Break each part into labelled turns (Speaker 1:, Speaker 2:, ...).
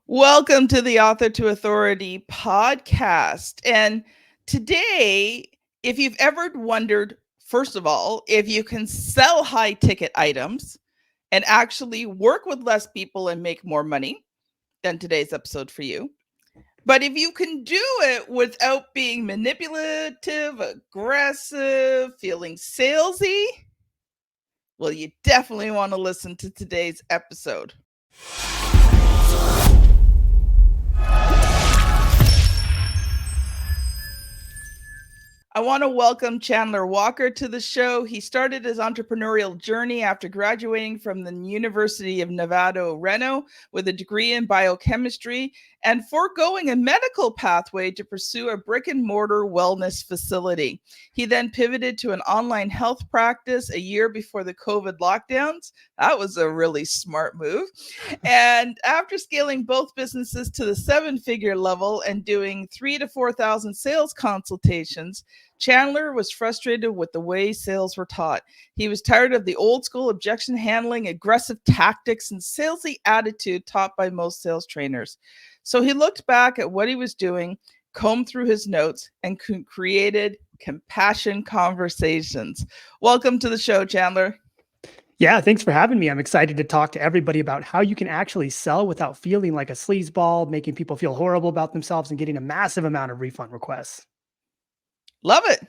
Speaker 1: Welcome to the Author to Authority podcast. And today, if you've ever wondered, first of all, if you can sell high ticket items and actually work with less people and make more money, then today's episode for you. But if you can do it without being manipulative, aggressive, feeling salesy, well, you definitely want to listen to today's episode. I want to welcome Chandler Walker to the show. He started his entrepreneurial journey after graduating from the University of Nevada Reno with a degree in biochemistry and foregoing a medical pathway to pursue a brick and mortar wellness facility. He then pivoted to an online health practice a year before the COVID lockdowns. That was a really smart move. And after scaling both businesses to the 7-figure level and doing 3,000 to 4,000 sales consultations, Chandler was frustrated with the way sales were taught. He was tired of the old school objection handling, aggressive tactics, and salesy attitude taught by most sales trainers. So he looked back at what he was doing, combed through his notes, and created Compassion Conversations. Welcome to the show, Chandler.
Speaker 2: Yeah, thanks for having me. I'm excited to talk to everybody about how you can actually sell without feeling like a sleazeball, making people feel horrible about themselves, and getting a massive amount of refund requests.
Speaker 1: Love it.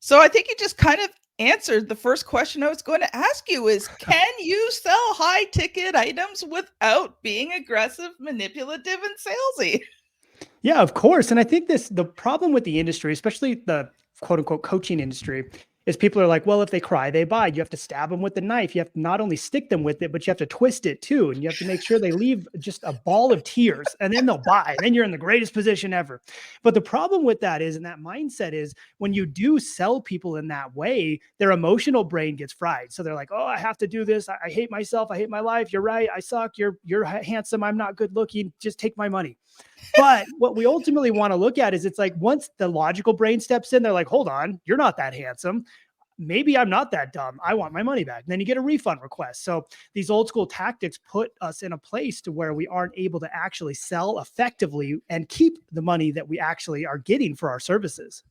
Speaker 1: So I think you just kind of answered the first question I was going to ask you is, can you sell high ticket items without being aggressive, manipulative, and salesy?
Speaker 2: Yeah, of course. And I think the problem with the industry, especially the quote unquote coaching industry, is people are like, well, if they cry, they buy. You have to stab them with the knife. You have to not only stick them with it, but you have to twist it too. And you have to make sure they leave just a ball of tears, and then they'll buy. And then you're in the greatest position ever. But the problem with that is, and that mindset is, when you do sell people in that way, their emotional brain gets fried. So they're like, oh, I have to do this. I hate myself. I hate my life. You're right. I suck. You're handsome. I'm not good looking. Just take my money. But what we ultimately want to look at is, it's like, once the logical brain steps in, they're like, hold on, you're not that handsome. Maybe I'm not that dumb. I want my money back. And then you get a refund request. So these old school tactics put us in a place to where we aren't able to actually sell effectively and keep the money that we actually are getting for our services.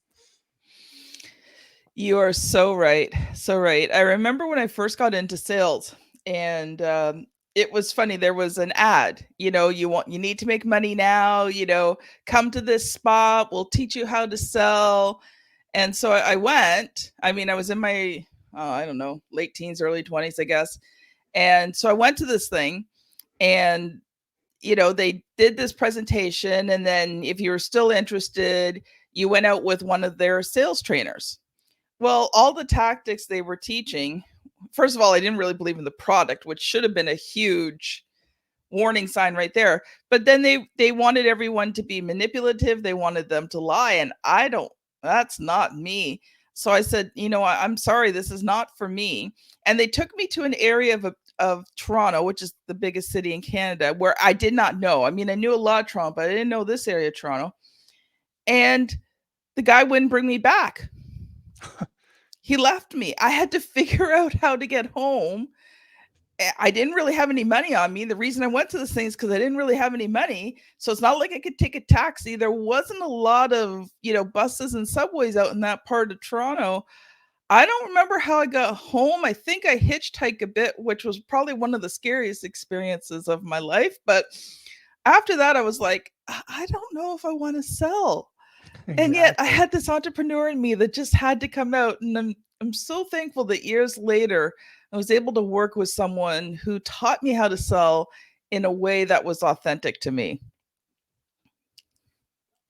Speaker 1: You are so right. So right. I remember when I first got into sales, and it was funny. There was an ad, you need to make money now, come to this spot. We'll teach you how to sell. And so I went. I mean, I was in my, I don't know, late teens, early 20s, I guess. And so I went to this thing, and, they did this presentation. And then if you were still interested, you went out with one of their sales trainers. Well, all the tactics they were teaching, first of all, I didn't really believe in the product, which should have been a huge warning sign right there. But then they wanted everyone to be manipulative. They wanted them to lie. And that's not me. So I said, I'm sorry, this is not for me. And they took me to an area of Toronto, which is the biggest city in Canada, where I did not know. I mean, I knew a lot of Toronto, but I didn't know this area of Toronto. And the guy wouldn't bring me back. He left me. I had to figure out how to get home. I didn't really have any money on me. The reason I went to this thing is because I didn't really have any money. So it's not like I could take a taxi. There wasn't a lot of, buses and subways out in that part of Toronto. I don't remember how I got home. I think I hitchhiked a bit, which was probably one of the scariest experiences of my life. But after that, I was like, I don't know if I want to sell. Exactly. And yet I had this entrepreneur in me that just had to come out. And I'm so thankful that years later, I was able to work with someone who taught me how to sell in a way that was authentic to me.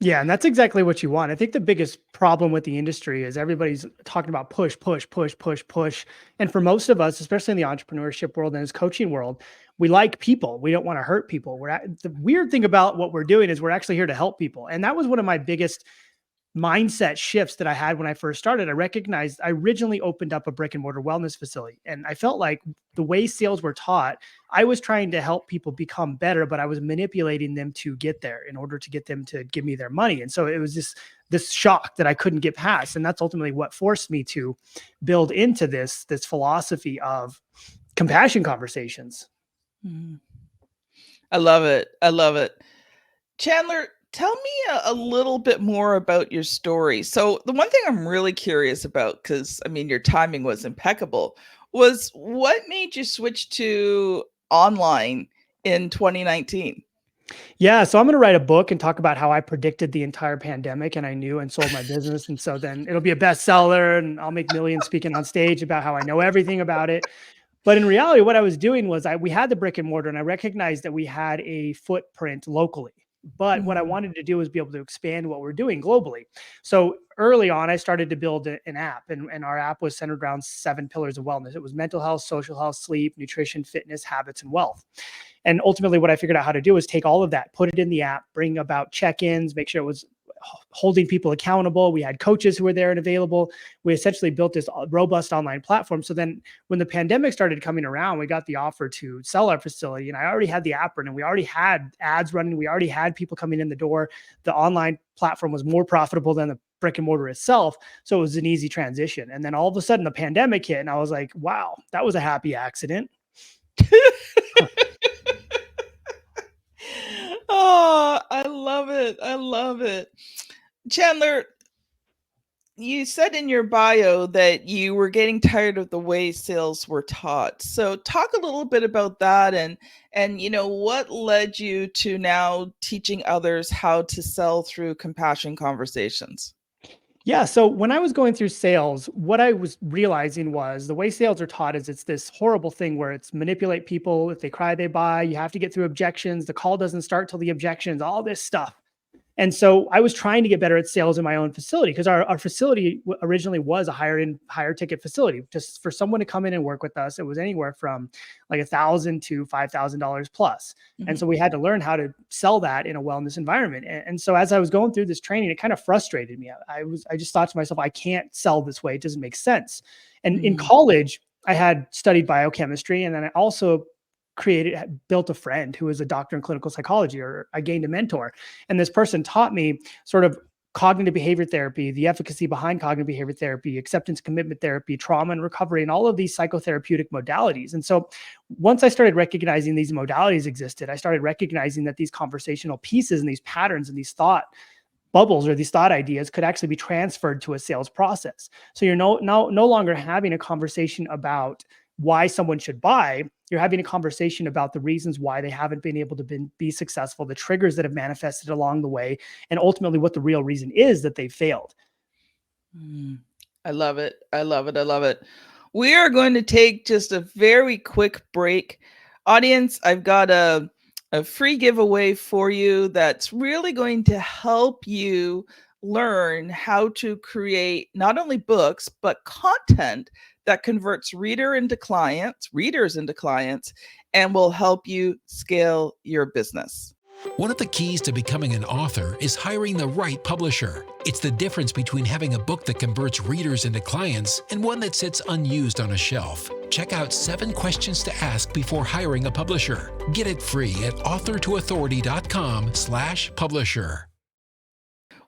Speaker 2: Yeah, and that's exactly what you want. I think the biggest problem with the industry is everybody's talking about push, push, push, push, push. And for most of us, especially in the entrepreneurship world and this coaching world, we like people. We don't want to hurt people. The weird thing about what we're doing is we're actually here to help people. And that was one of my biggest mindset shifts that I had when I first started. I recognized I originally opened up a brick and mortar wellness facility, and I felt like the way sales were taught, I was trying to help people become better, but I was manipulating them to get there in order to get them to give me their money. And so it was this shock that I couldn't get past. And that's ultimately what forced me to build into this philosophy of compassion conversations.
Speaker 1: Mm-hmm. I love it. I love it. Chandler, tell me a little bit more about your story. So, the one thing I'm really curious about, because I mean, your timing was impeccable, was what made you switch to online in 2019?
Speaker 2: Yeah, so I'm going to write a book and talk about how I predicted the entire pandemic and I knew and sold my business. And so then it'll be a bestseller and I'll make millions speaking on stage about how I know everything about it. But in reality, what I was doing was we had the brick and mortar and I recognized that we had a footprint locally. But what I
Speaker 1: Mhm.
Speaker 2: wanted to do was be able to expand what we're doing globally. So early on, I started to build an app, and our app was centered around 7 pillars of wellness. It was mental health, social health, sleep, nutrition, fitness, habits, and wealth. And ultimately, what I figured out how to do is take all of that, put it in the app, bring about check-ins, make sure it was holding people accountable. We had coaches who were there and available. We essentially built this robust online platform. So then when the pandemic started coming around, we got the offer to sell our facility, and I already had the app running. We already had ads running. We already had people coming in the door. The online platform was more profitable than the brick and mortar itself. So it was an easy transition. And then all of a sudden the pandemic hit and I was like, wow, that was a happy accident.
Speaker 1: Oh, I love it. I love it. Chandler, you said in your bio that you were getting tired of the way sales were taught. So talk a little bit about that, and what led you to now teaching others how to sell through compassion conversations.
Speaker 2: Yeah. So when I was going through sales, what I was realizing was the way sales are taught is it's this horrible thing where it's manipulate people. If they cry, they buy. You have to get through objections. The call doesn't start till the objections, all this stuff. And so I was trying to get better at sales in my own facility because our facility originally was a higher ticket facility. Just for someone to come in and work with us, it was anywhere from like $1,000 to $5,000 plus. And
Speaker 1: Mhm.
Speaker 2: so we had to learn how to sell that in a wellness environment. And so as I was going through this training, it kind of frustrated me. I just thought to myself, I can't sell this way. It doesn't make sense. And in
Speaker 1: Mhm.
Speaker 2: college, I had studied biochemistry, and then I also built a friend who was a doctor in clinical psychology, or I gained a mentor. And this person taught me sort of cognitive behavior therapy, the efficacy behind cognitive behavior therapy, acceptance commitment therapy, trauma and recovery, and all of these psychotherapeutic modalities. And so once I started recognizing these modalities existed, I started recognizing that these conversational pieces and these patterns and these thought bubbles or these thought ideas could actually be transferred to a sales process. So you're no longer having a conversation about why someone should buy. You're having a conversation about the reasons why they haven't been able to be successful, the triggers that have manifested along the way, and ultimately what the real reason is that they failed.
Speaker 1: Mm. I love it. I love it. I love it. We are going to take just a very quick break. Audience, I've got a free giveaway for you that's really going to help you learn how to create not only books, but content that converts readers into clients, and will help you scale your business.
Speaker 3: One of the keys to becoming an author is hiring the right publisher. It's the difference between having a book that converts readers into clients and one that sits unused on a shelf. Check out 7 questions to ask before hiring a publisher. Get it free at authortoauthority.com/publisher.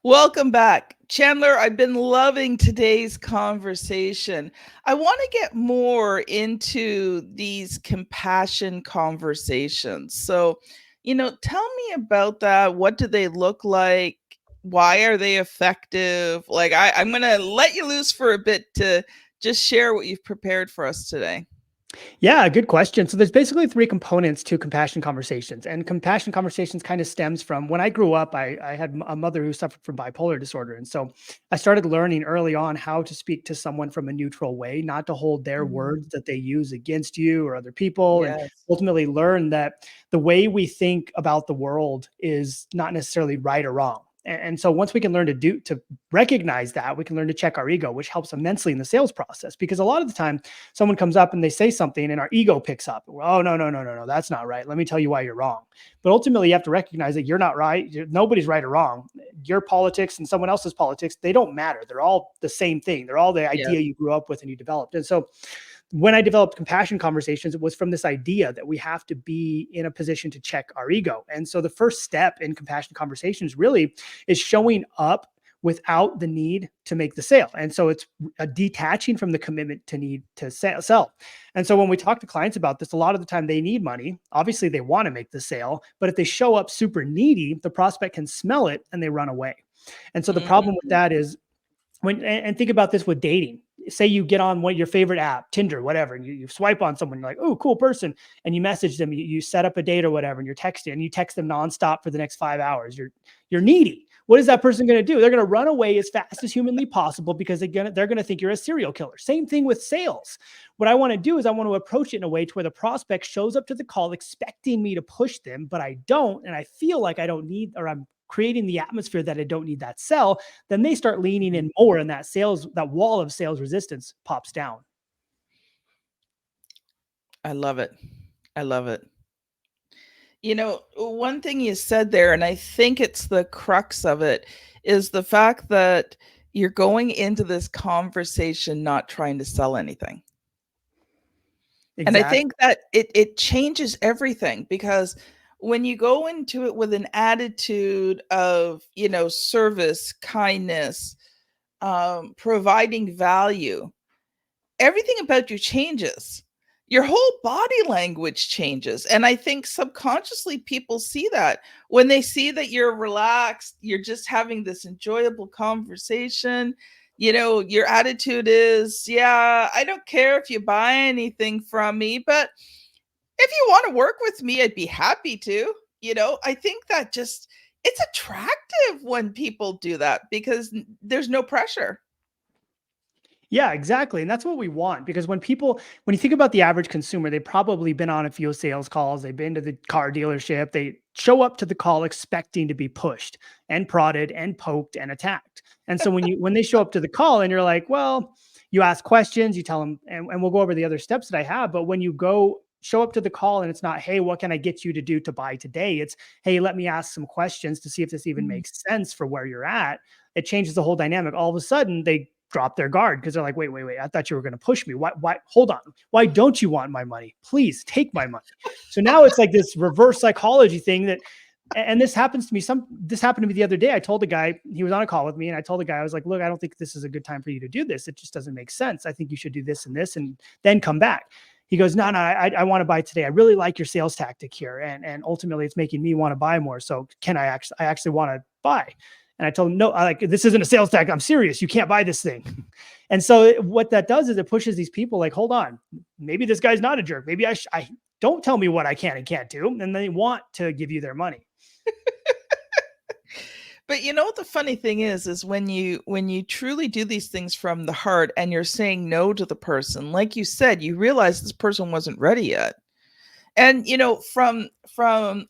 Speaker 1: Welcome back. Chandler, I've been loving today's conversation. I want to get more into these compassion conversations. So, tell me about that. What do they look like? Why are they effective? Like, I'm going to let you loose for a bit to just share what you've prepared for us today.
Speaker 2: Yeah, good question. So there's basically 3 components to compassion conversations. And compassion conversations kind of stems from when I grew up, I had a mother who suffered from bipolar disorder. And so I started learning early on how to speak to someone from a neutral way, not to hold their words
Speaker 1: Mm,
Speaker 2: that they use against you or other people. And
Speaker 1: yes.
Speaker 2: ultimately learn that the way we think about the world is not necessarily right or wrong. And so once we can learn to recognize that, we can learn to check our ego, which helps immensely in the sales process. Because a lot of the time, someone comes up and they say something and our ego picks up. Oh, no, no, no, no, no, that's not right. Let me tell you why you're wrong. But ultimately, you have to recognize that you're not right. Nobody's right or wrong. Your politics and someone else's politics, they don't matter. They're all the same thing. They're all the
Speaker 1: Yes.
Speaker 2: idea you grew up with and you developed. And so when I developed compassion conversations, it was from this idea that we have to be in a position to check our ego. And so the first step in compassion conversations really is showing up without the need to make the sale. And so it's detaching from the commitment to need to sell. And so when we talk to clients about this, a lot of the time they need money. Obviously, they want to make the sale, but if they show up super needy, the prospect can smell it and they run away. And so the problem with
Speaker 1: Mhm.
Speaker 2: that is and think about this with dating. Say you get on one of your favorite app, Tinder, whatever, and you swipe on someone, you're like, oh, cool person. And you message them, you set up a date or whatever, and you're texting, and you text them nonstop for the next 5 hours. You're needy. What is that person going to do? They're going to run away as fast as humanly possible because they're going to think you're a serial killer. Same thing with sales. What I want to do is I want to approach it in a way to where the prospect shows up to the call expecting me to push them, but I don't, and I feel like I don't need, or I'm creating the atmosphere that I don't need that sell. Then they start leaning in more, and that wall of sales resistance pops down.
Speaker 1: I love it. I love it. One thing you said there, and I think it's the crux of it, is the fact that you're going into this conversation not trying to sell anything. And I
Speaker 2: Exactly.
Speaker 1: think that it changes everything, because when you go into it with an attitude of, service, kindness, providing value, everything about you changes. Your whole body language changes. And I think subconsciously people see that. When they see that you're relaxed, you're just having this enjoyable conversation, your attitude is, yeah, I don't care if you buy anything from me, but if you want to work with me, I'd be happy to. I think that it's attractive when people do that, because there's no pressure.
Speaker 2: Yeah, exactly. And that's what we want, because when you think about the average consumer, they've probably been on a few sales calls, they've been to the car dealership, they show up to the call expecting to be pushed and prodded and poked and attacked. And so when they show up to the call and you're like, well, you ask questions, you tell them, and we'll go over the other steps that I have. But when you go show up to the call and it's not, hey, what can I get you to do to buy today? It's, hey, let me ask some questions to see if this even makes sense for where you're at. It changes the whole dynamic. All of a sudden, they drop their guard because they're like, wait, I thought you were going to push me. Why, hold on. Why don't you want my money? Please take my money. So now it's like this reverse psychology thing and this happens to me. This happened to me the other day. I told the guy, he was on a call with me, and I told the guy, I was like, look, I don't think this is a good time for you to do this. It just doesn't make sense. I think you should do this and this, and then come back. He goes, no, I want to buy today. I really like your sales tactic here. And ultimately it's making me want to buy more. So I actually want to buy. And I told him, no, this isn't a sales tactic. I'm serious. You can't buy this thing. And so what that does is it pushes these people like, hold on, maybe this guy's not a jerk. Maybe I don't tell me what I can and can't do. And they want to give you their money.
Speaker 1: But the funny thing is when you truly do these things from the heart and you're saying no to the person, like you said, you realize this person wasn't ready yet. And from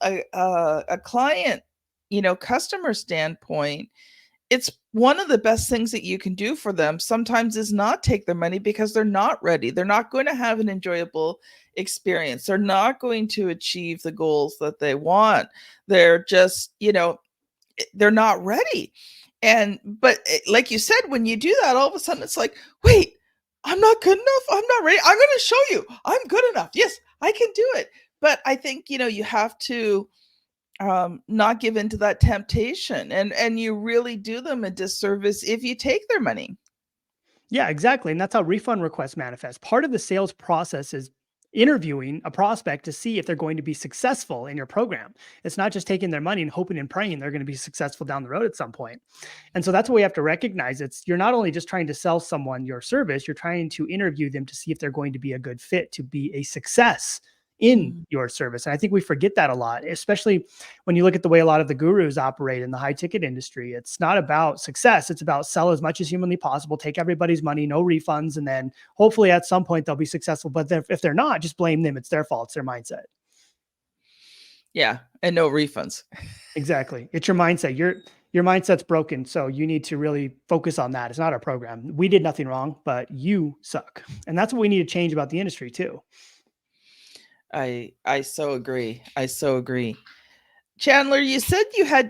Speaker 1: a client, customer standpoint, it's one of the best things that you can do for them sometimes is not take their money, because they're not ready. They're not going to have an enjoyable experience. They're not going to achieve the goals that they want. They're just, they're not ready. But like you said, when you do that, all of a sudden it's like, wait, I'm not good enough. I'm not ready. I'm going to show you I'm good enough. Yes, I can do it. But I think, you have to not give into that temptation, and you really do them a disservice if you take their money.
Speaker 2: Yeah, exactly. And that's how refund requests manifest. Part of the sales process is interviewing a prospect to see if they're going to be successful in your program. It's not just taking their money and hoping and praying they're going to be successful down the road at some point. And so that's what we have to recognize. You're not only just trying to sell someone your service, you're trying to interview them to see if they're going to be a good fit, to be a success in your service. And I think we forget that a lot, especially when you look at the way a lot of the gurus operate in the high ticket industry. It's not about success. It's about sell as much as humanly possible, take everybody's money, no refunds. And then hopefully at some point they'll be successful. But if they're not, just blame them. It's their fault. It's their mindset.
Speaker 1: Yeah. And no refunds.
Speaker 2: Exactly. It's your mindset. Your mindset's broken. So you need to really focus on that. It's not our program. We did nothing wrong, but you suck. And that's what we need to change about the industry too.
Speaker 1: I so agree. I so agree. Chandler, you said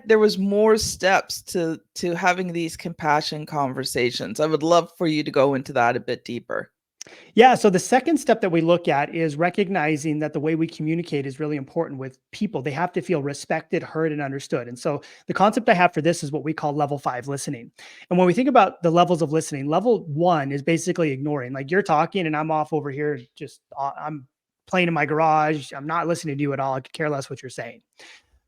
Speaker 1: there was more steps to having these compassion conversations. I would love for you to go into that a bit deeper.
Speaker 2: Yeah. So the second step that we look at is recognizing that the way we communicate is really important with people. They have to feel respected, heard, and understood. And so the concept I have for this is what we call level 5 listening. And when we think about the levels of listening, level 1 is basically ignoring. Like, you're talking and I'm off over here, just I'm playing in my garage. I'm not listening to you at all. I could care less what you're saying.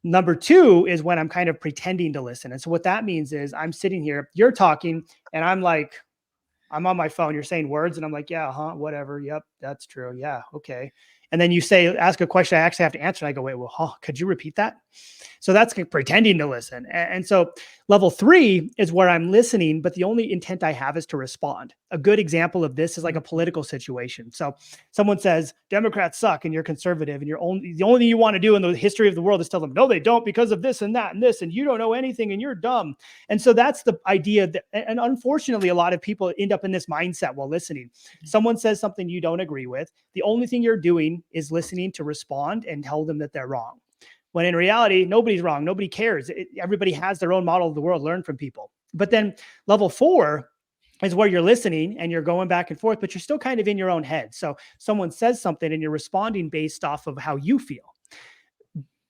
Speaker 2: Number 2 is when I'm kind of pretending to listen. And so what that means is I'm sitting here, you're talking, and I'm on my phone, you're saying words, and I'm like, yeah, whatever. Yep, that's true. Yeah, okay. And then you ask a question I actually have to answer. And I go, wait, well, could you repeat that? So that's pretending to listen. And so level 3 is where I'm listening, but the only intent I have is to respond. A good example of this is like a political situation. So someone says, Democrats suck, and you're conservative, and the only thing you want to do in the history of the world is tell them, no, they don't, because of this and that and this, and you don't know anything, and you're dumb. And so that's the idea that, and unfortunately, a lot of people end up in this mindset while listening. Someone says something you don't agree with. The only thing you're doing is listening to respond and tell them that they're wrong. When in reality, nobody's wrong. Nobody cares. Everybody has their own model of the world, learn from people. But then level 4 is where you're listening and you're going back and forth, but you're still kind of in your own head. So someone says something and you're responding based off of how you feel.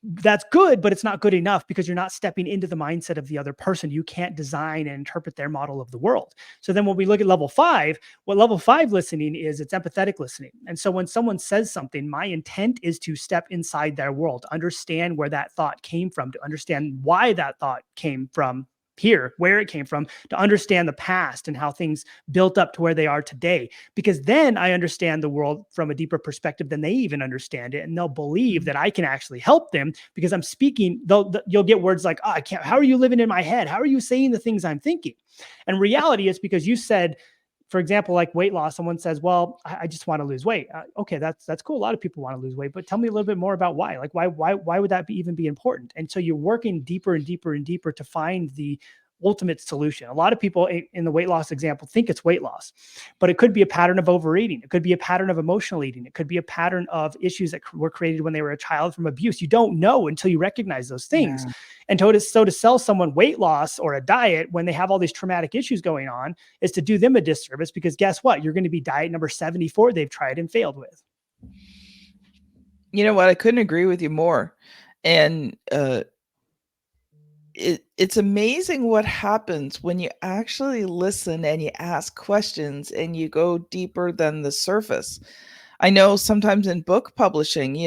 Speaker 2: That's good, but it's not good enough because you're not stepping into the mindset of the other person. You can't design and interpret their model of the world. So then when we look at level 5, what level 5 listening is, it's empathetic listening. And so when someone says something, my intent is to step inside their world, to understand where that thought came from, to understand why that thought came from here, where it came from, to understand the past and how things built up to where they are today. Because then I understand the world from a deeper perspective than they even understand it. And they'll believe that I can actually help them because I'm speaking. You'll get words like, oh, I can't, how are you living in my head? How are you saying the things I'm thinking? And reality is because you said, for example, like weight loss, someone says, well, I just want to lose weight. Okay, that's cool. A lot of people want to lose weight, but tell me a little bit more about why. Like, why would that even be important? And so you're working deeper and deeper and deeper to find the ultimate solution. A lot of people in the weight loss example think it's weight loss, but it could be a pattern of overeating. It could be a pattern of emotional eating. It could be a pattern of issues that were created when they were a child from abuse. You don't know until you recognize those things. Yeah. And to sell someone weight loss or a diet when they have all these traumatic issues going on is to do them a disservice, because guess what? You're going to be diet number 74 they've tried and failed with.
Speaker 1: You know what? I couldn't agree with you more. And it's amazing what happens when you actually listen and you ask questions and you go deeper than the surface. I know sometimes in book publishing,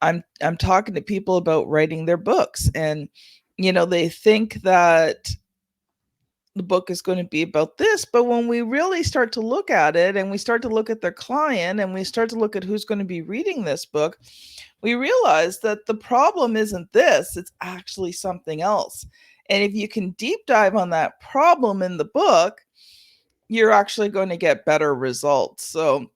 Speaker 1: I'm talking to people about writing their books, and they think that the book is going to be about this, but when we really start to look at it and we start to look at their client and we start to look at who's going to be reading this book, we realize that the problem isn't this, it's actually something else. And if you can deep dive on that problem in the book, you're actually going to get better results. So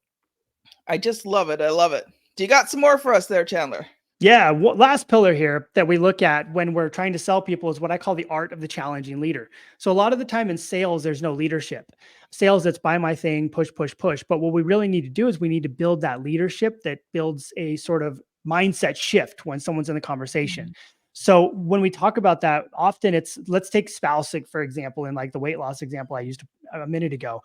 Speaker 1: I just love it. I love it. Do you got some more for us there, Chandler?
Speaker 2: Yeah. Last pillar here that we look at when we're trying to sell people is what I call the art of the challenging leader. So a lot of the time in sales, there's no leadership. Sales, it's buy my thing, push, push, push. But what we really need to do is we need to build that leadership that builds a sort of mindset shift when someone's in the conversation. So when we talk about that, often let's take spouse, for example, in like the weight loss example I used a minute ago.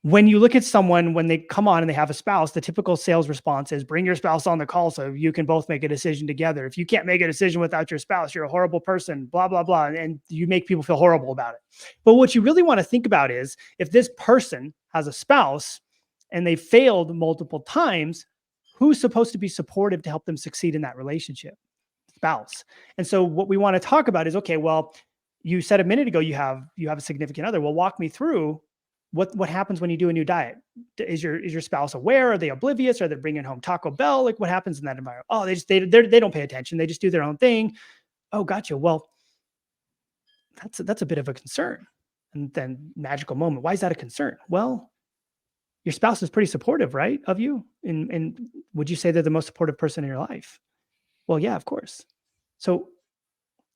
Speaker 2: When you look at someone, when they come on and they have a spouse, the typical sales response is bring your spouse on the call so you can both make a decision together. If you can't make a decision without your spouse, you're a horrible person, blah, blah, blah. And you make people feel horrible about it. But what you really want to think about is if this person has a spouse and they failed multiple times, who's supposed to be supportive to help them succeed in that relationship? Spouse. And so what we want to talk about is, okay, well, you said a minute ago, you have a significant other. Well, walk me through what happens when you do a new diet. Is your spouse aware? Are they oblivious? Are they bringing home Taco Bell? Like, what happens in that environment? Oh, they don't pay attention. They just do their own thing. Oh, gotcha. Well, that's a bit of a concern. And then magical moment. Why is that a concern? Well, your spouse is pretty supportive, right, of you? And would you say they're the most supportive person in your life? Well, yeah, of course. So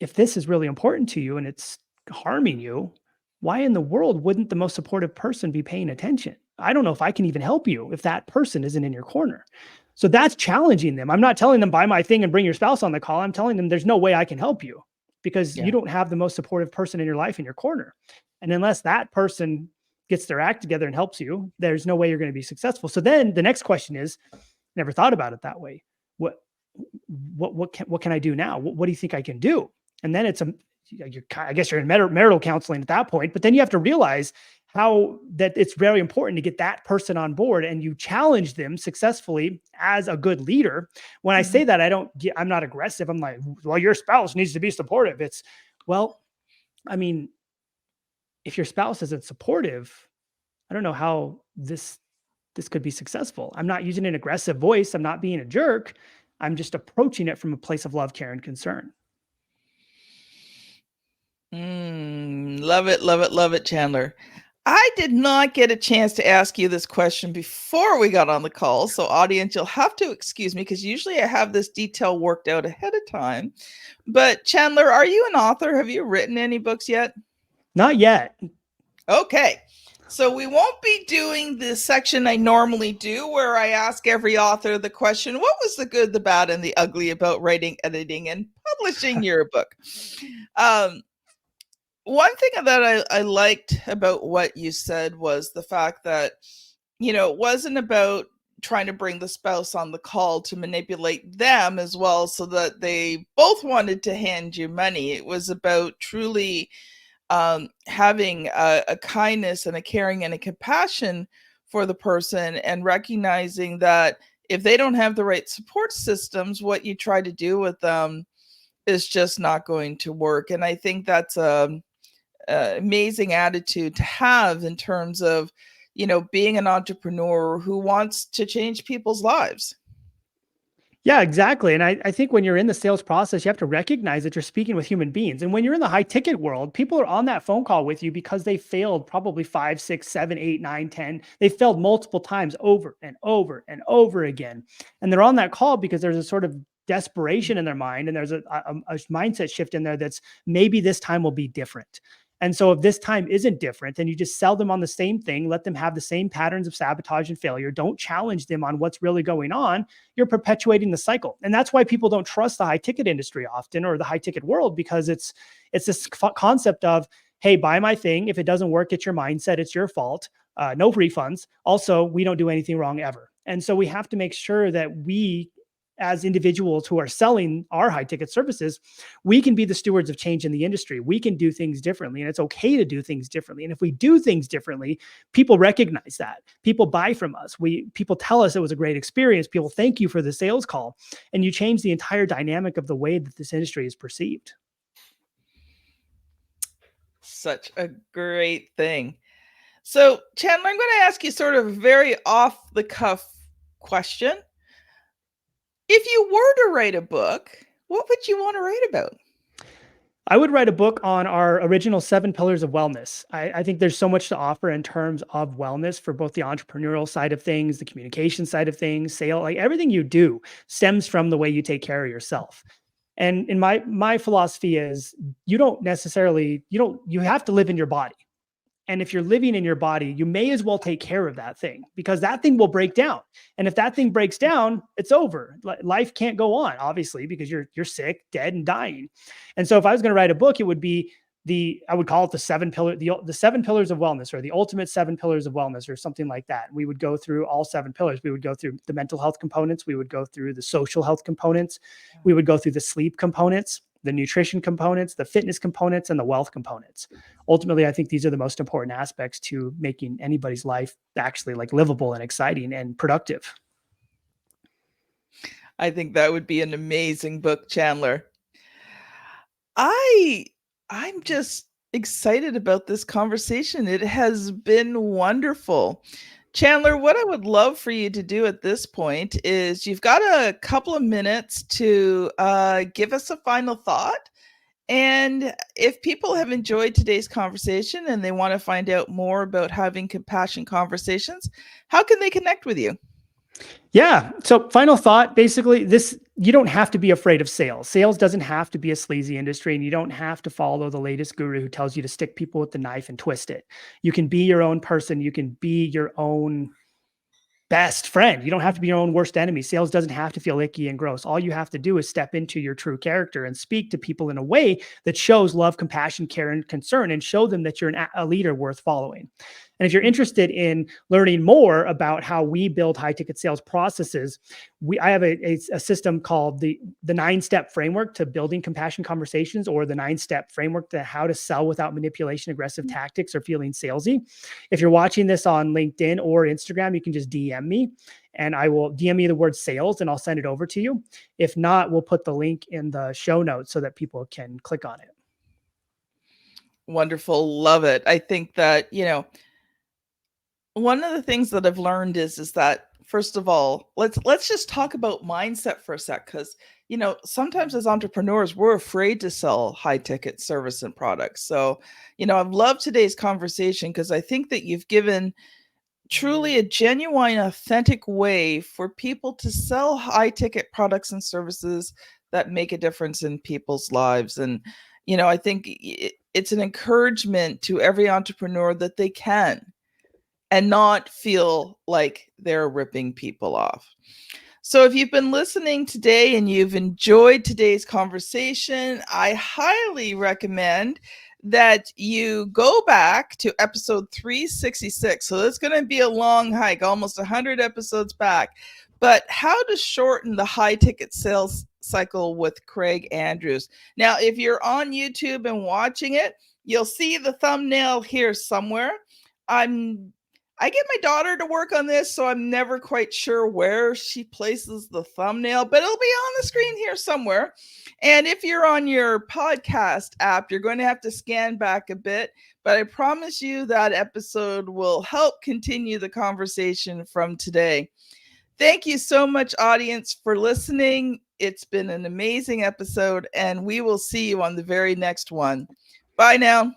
Speaker 2: if this is really important to you and it's harming you, why in the world wouldn't the most supportive person be paying attention? I don't know if I can even help you if that person isn't in your corner. So that's challenging them. I'm not telling them buy my thing and bring your spouse on the call. I'm telling them there's no way I can help you because you don't have the most supportive person in your life in your corner. And unless that person gets their act together and helps you, there's no way you're going to be successful. So then the next question is, never thought about it that way. What can I do now? What do you think I can do? And then I guess you're in marital counseling at that point, but then you have to realize how that it's very important to get that person on board, and you challenge them successfully as a good leader. When I say that, I'm not aggressive. I'm like, well, your spouse needs to be supportive. It's, well, I mean, if your spouse isn't supportive, I don't know how this could be successful. I'm not using an aggressive voice. I'm not being a jerk. I'm just approaching it from a place of love, care, and concern.
Speaker 1: Love it, love it, love it, Chandler. I did not get a chance to ask you this question before we got on the call. So audience, you'll have to excuse me because usually I have this detail worked out ahead of time. But Chandler, are you an author? Have you written any books yet?
Speaker 2: Not yet.
Speaker 1: Okay. So we won't be doing the section I normally do where I ask every author the question, what was the good, the bad, and the ugly about writing, editing, and publishing your book? One thing that I liked about what you said was the fact that, it wasn't about trying to bring the spouse on the call to manipulate them as well so that they both wanted to hand you money. It was about truly having a kindness and a caring and a compassion for the person, and recognizing that if they don't have the right support systems, what you try to do with them is just not going to work. And I think that's a amazing attitude to have in terms of, being an entrepreneur who wants to change people's lives.
Speaker 2: Yeah, exactly. And I think when you're in the sales process, you have to recognize that you're speaking with human beings. And when you're in the high ticket world, people are on that phone call with you because they failed probably 5, 6, 7, 8, 9, 10. They failed multiple times over and over and over again. And they're on that call because there's a sort of desperation in their mind. And there's a mindset shift in there that's maybe this time will be different. And so if this time isn't different, then you just sell them on the same thing, let them have the same patterns of sabotage and failure. Don't challenge them on what's really going on. You're perpetuating the cycle. And that's why people don't trust the high ticket industry often, or the high ticket world, because it's this concept of, hey, buy my thing. If it doesn't work, it's your mindset. It's your fault. No refunds. Also, we don't do anything wrong ever. And so we have to make sure that we, as individuals who are selling our high ticket services, we can be the stewards of change in the industry. We can do things differently, and it's okay to do things differently. And if we do things differently, people recognize that. People buy from us. People tell us it was a great experience. People thank you for the sales call, and you change the entire dynamic of the way that this industry is perceived.
Speaker 1: Such a great thing. So, Chandler, I'm going to ask you sort of a very off the cuff question. If you were to write a book, what would you want to write about?
Speaker 2: I would write a book on our original 7 pillars of wellness. I think there's so much to offer in terms of wellness for both the entrepreneurial side of things, the communication side of things, sale, like everything you do stems from the way you take care of yourself. And in my philosophy is you have to live in your body. And if you're living in your body, you may as well take care of that thing, because that thing will break down. And if that thing breaks down, it's over. Life can't go on, obviously, because you're sick, dead, and dying. And so if I was going to write a book, it would be I would call it the 7 pillars of wellness, or the ultimate 7 pillars of wellness, or something like that. We would go through all 7 pillars. We would go through the mental health components. We would go through the social health components. We would go through the sleep components, the nutrition components, the fitness components, and the wealth components. Ultimately, I think these are the most important aspects to making anybody's life actually livable and exciting and productive.
Speaker 1: I think that would be an amazing book, Chandler. I'm just excited about this conversation. It has been wonderful. Chandler, what I would love for you to do at this point is you've got a couple of minutes to give us a final thought. And if people have enjoyed today's conversation and they want to find out more about having compassion conversations, how can they connect with you?
Speaker 2: Yeah. So final thought, basically you don't have to be afraid of sales. Sales doesn't have to be a sleazy industry, and you don't have to follow the latest guru who tells you to stick people with the knife and twist it. You can be your own person. You can be your own best friend. You don't have to be your own worst enemy. Sales doesn't have to feel icky and gross. All you have to do is step into your true character and speak to people in a way that shows love, compassion, care, and concern, and show them that you're a leader worth following. And if you're interested in learning more about how we build high ticket sales processes, I have a system called the 9-step framework to building compassion conversations, or the 9-step framework to how to sell without manipulation, aggressive tactics, or feeling salesy. If you're watching this on LinkedIn or Instagram, you can just DM me, and I will DM me the word sales and I'll send it over to you. If not, we'll put the link in the show notes so that people can click on it.
Speaker 1: Wonderful. Love it. I think that, one of the things that I've learned is that, first of all, let's just talk about mindset for a sec, because sometimes as entrepreneurs we're afraid to sell high ticket service and products. So I've loved today's conversation because I think that you've given truly a genuine, authentic way for people to sell high ticket products and services that make a difference in people's lives. And I think it's an encouragement to every entrepreneur that they can, and not feel like they're ripping people off. So if you've been listening today and you've enjoyed today's conversation, I highly recommend that you go back to episode 366. So it's going to be a long hike, almost 100 episodes back. But how to shorten the high ticket sales cycle with Craig Andrews. Now, if you're on YouTube and watching it, you'll see the thumbnail here somewhere. I get my daughter to work on this, so I'm never quite sure where she places the thumbnail, but it'll be on the screen here somewhere. And if you're on your podcast app, you're going to have to scan back a bit, but I promise you that episode will help continue the conversation from today. Thank you so much, audience, for listening. It's been an amazing episode, and we will see you on the very next one. Bye now.